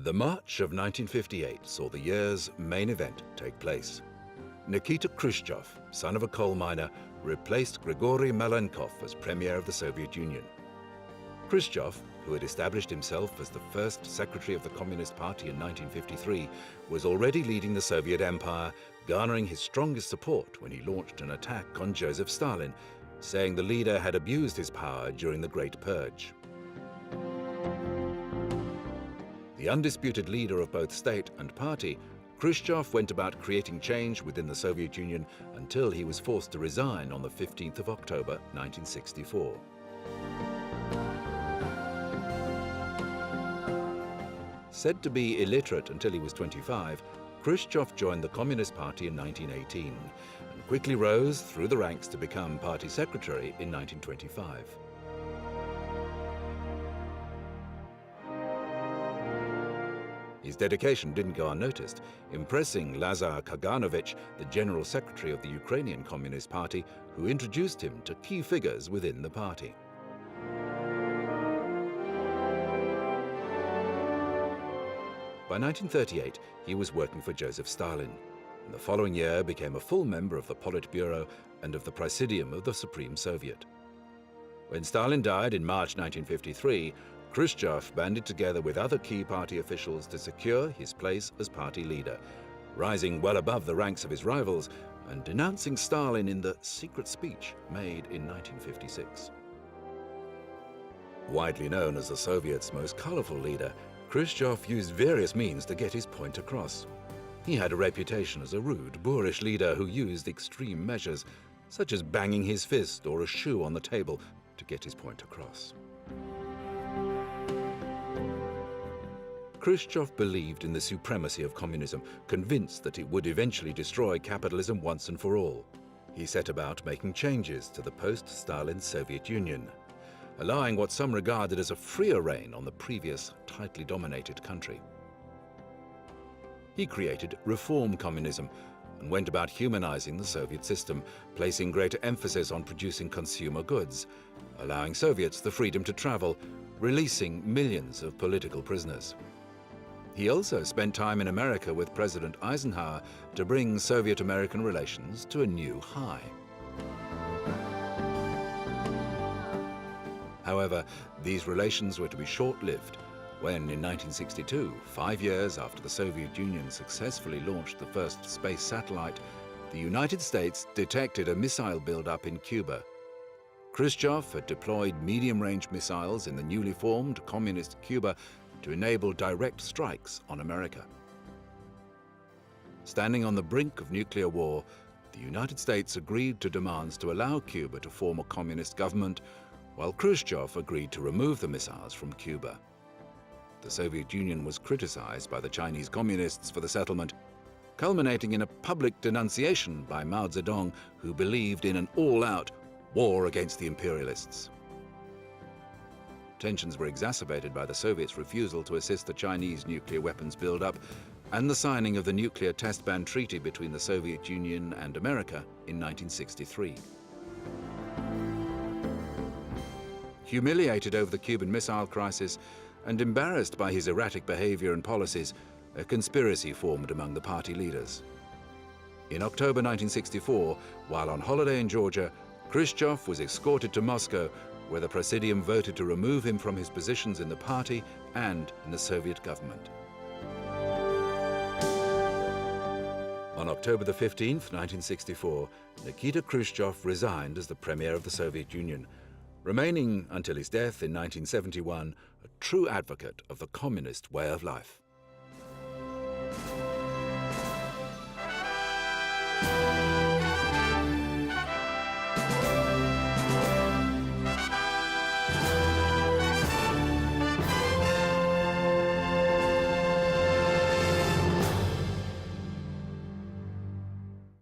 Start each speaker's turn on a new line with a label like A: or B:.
A: The March of 1958 saw the year's main event take place. Nikita Khrushchev, son of a coal miner, replaced Grigory Malenkov as Premier of the Soviet Union. Khrushchev, who had established himself as the first secretary of the Communist Party in 1953, was already leading the Soviet Empire, garnering his strongest support when he launched an attack on Joseph Stalin, saying the leader had abused his power during the Great Purge. The undisputed leader of both state and party, Khrushchev went about creating change within the Soviet Union until he was forced to resign on the 15th of October 1964. Said to be illiterate until he was 25, Khrushchev joined the Communist Party in 1918 and quickly rose through the ranks to become party secretary in 1925. His dedication didn't go unnoticed, impressing Lazar Kaganovich, the General Secretary of the Ukrainian Communist Party, who introduced him to key figures within the party. By 1938, he was working for Joseph Stalin, and the following year became a full member of the Politburo and of the Presidium of the Supreme Soviet. When Stalin died in March 1953, Khrushchev banded together with other key party officials to secure his place as party leader, rising well above the ranks of his rivals and denouncing Stalin in the secret speech made in 1956. Widely known as the Soviets' most colorful leader, Khrushchev used various means to get his point across. He had a reputation as a rude, boorish leader who used extreme measures, such as banging his fist or a shoe on the table to get his point across. Khrushchev believed in the supremacy of communism, convinced that it would eventually destroy capitalism once and for all. He set about making changes to the post-Stalin Soviet Union, allowing what some regarded as a freer reign on the previous tightly dominated country. He created reform communism and went about humanizing the Soviet system, placing greater emphasis on producing consumer goods, allowing Soviets the freedom to travel, releasing millions of political prisoners. He also spent time in America with President Eisenhower to bring Soviet-American relations to a new high. However, these relations were to be short-lived when, in 1962, 5 years after the Soviet Union successfully launched the first space satellite, the United States detected a missile buildup in Cuba. Khrushchev had deployed medium-range missiles in the newly formed communist Cuba to enable direct strikes on America. Standing on the brink of nuclear war, the United States agreed to demands to allow Cuba to form a communist government, while Khrushchev agreed to remove the missiles from Cuba. The Soviet Union was criticized by the Chinese communists for the settlement, culminating in a public denunciation by Mao Zedong, who believed in an all-out war against the imperialists. Tensions were exacerbated by the Soviets' refusal to assist the Chinese nuclear weapons buildup and the signing of the Nuclear Test Ban Treaty between the Soviet Union and America in 1963. Humiliated over the Cuban Missile Crisis and embarrassed by his erratic behavior and policies, a conspiracy formed among the party leaders. In October 1964, while on holiday in Georgia, Khrushchev was escorted to Moscow, where the Presidium voted to remove him from his positions in the party and in the Soviet government. On October the 15th, 1964, Nikita Khrushchev resigned as the Premier of the Soviet Union, remaining until his death in 1971 a true advocate of the communist way of life.